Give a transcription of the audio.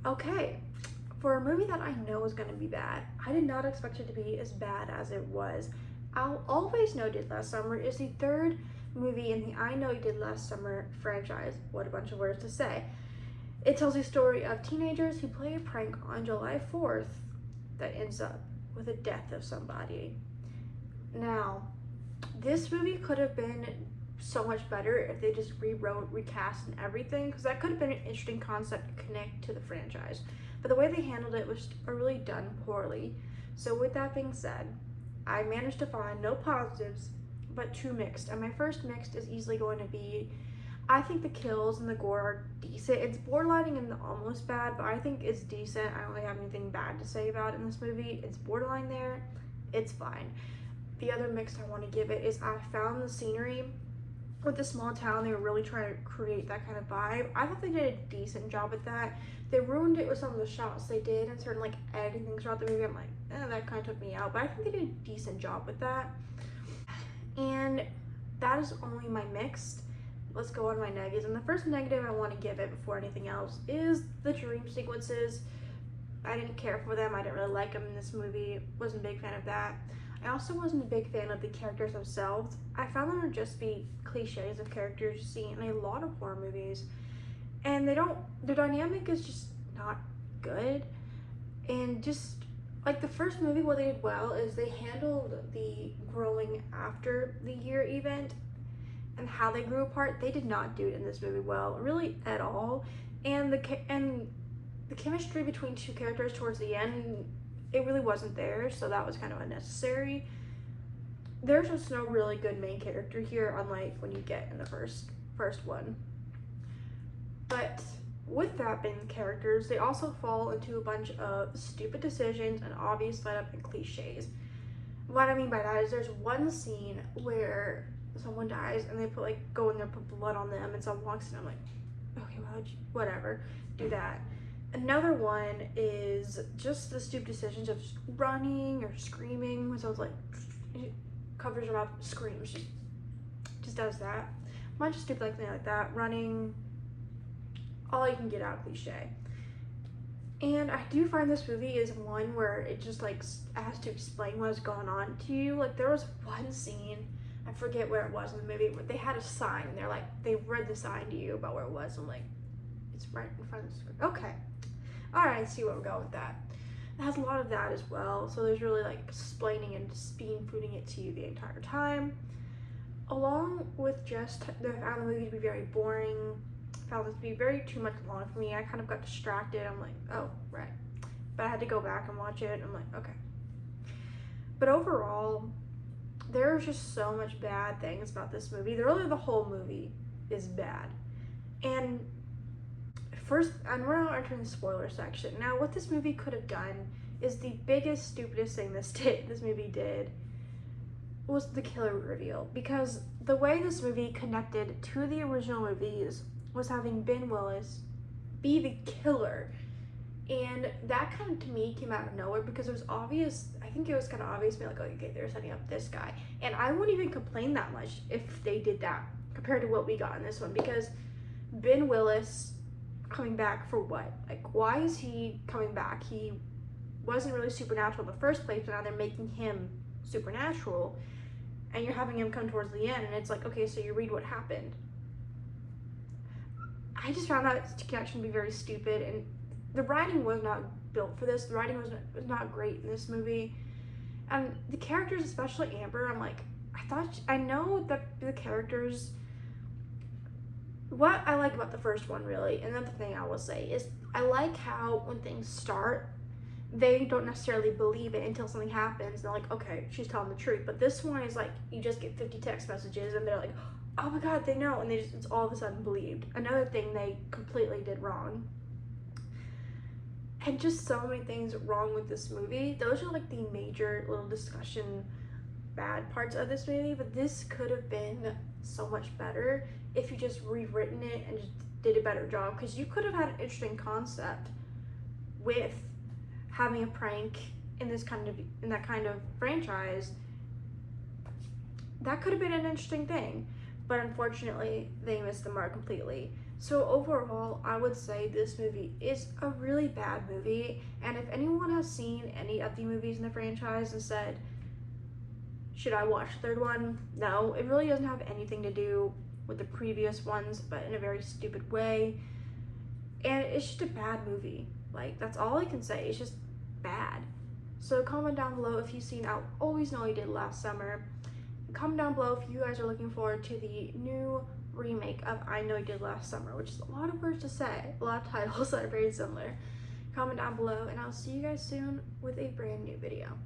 Okay, for a movie that I know is going to be bad, I did not expect it to be as bad as it was. I'll Always Know Did Last Summer is the third movie in the I Know You Did Last Summer franchise. What a bunch of words to say. It tells the story of teenagers who play a prank on July 4th that ends up with the death of somebody. Now, this movie could have been so much better if they just rewrote, recast, and everything, because that could have been an interesting concept to connect to the franchise. But the way they handled it was really done poorly. So, with that being said, I managed to find no positives, but two mixed. And my first mixed is easily going to be I think the kills and the gore are decent. It's borderlining and almost bad, but I think it's decent. I don't really have anything bad to say about it in this movie. It's borderline there. It's fine. The other mix I want to give it is I found the scenery with the small town. They were really trying to create that kind of vibe. I thought they did a decent job at that. They ruined it with some of the shots they did and certain like editing things throughout the movie. I'm like, that kind of took me out, but I think they did a decent job with that. And that is only my mixed. Let's go on my negatives. And the first negative I want to give it before anything else is the dream sequences. I didn't care for them. I didn't really like them in this movie. Wasn't a big fan of that. I also wasn't a big fan of the characters themselves. I found them to just be cliches of characters you see in a lot of horror movies. And their dynamic is just not good. And just like the first movie, what they did well is they handled the growing after the year event and how they grew apart. They did not do it in this movie well, really at all. And the chemistry between two characters towards the end, it really wasn't there, so that was kind of unnecessary. There's just no really good main character here, unlike when you get in the first one. But with that being the characters, they also fall into a bunch of stupid decisions and obvious let up and cliches. What I mean by that is there's one scene where someone dies and they go in there, put blood on them, and someone walks in. I'm like, okay, why would you, whatever, do that. Another one is just the stupid decisions of just running or screaming. When someone's like, covers her mouth, screams, just does that. A bunch of stupid things like that. Running, all you can get out cliche. And I do find this movie is one where it just has to explain what is going on to you. Like there was one scene, I forget where it was in the movie, where they had a sign and they read the sign to you about where it was. I'm like, it's right in front of the screen. Okay. Alright, I see where we're going with that. It has a lot of that as well. So there's really explaining and spoon feeding it to you the entire time. Along with just I found the movie to be very boring. Found this to be very too much long for me. I kind of got distracted. I'm like, oh, right. But I had to go back and watch it. I'm like, okay. But overall, there's just so much bad things about this movie. Really, the whole movie is bad. And first, and we're now entering the spoiler section. Now, what this movie could have done is the biggest, stupidest thing this movie did was the killer reveal. Because the way this movie connected to the original movies was having Ben Willis be the killer. And that kind of, to me, came out of nowhere because it was obvious. I think it was kind of obvious to me, like, okay, they're setting up this guy. And I wouldn't even complain that much if they did that compared to what we got in this one. Because Ben Willis coming back for what? Like, why is he coming back? He wasn't really supernatural in the first place, but now they're making him supernatural. And you're having him come towards the end, and it's like, okay, so you read what happened. I just found that connection to be very stupid, and the writing was not built for this. The writing was not great in this movie. And the characters, especially Amber, I'm like, I know that the characters, what I like about the first one really, and another thing I will say is I like how when things start, they don't necessarily believe it until something happens. And they're like, okay, she's telling the truth. But this one is like, you just get 50 text messages and they're like, oh my god, they know, and it's all of a sudden believed. Another thing they completely did wrong. And just so many things wrong with this movie. Those are the major little discussion bad parts of this movie, but this could have been so much better if you just rewritten it and just did a better job, because you could have had an interesting concept with having a prank in that kind of franchise. That could have been an interesting thing, but unfortunately they missed the mark completely. So overall, I would say this movie is a really bad movie, and if anyone has seen any of the movies in the franchise and said, should I watch the third one? No, it really doesn't have anything to do with the previous ones, but in a very stupid way. And it's just a bad movie. Like, that's all I can say. It's just bad. So comment down below if you've seen I'll Always Know You Did Last Summer. Comment down below if you guys are looking forward to the new remake of I Know You Did Last Summer, which is a lot of words to say, a lot of titles that are very similar. Comment down below, and I'll see you guys soon with a brand new video.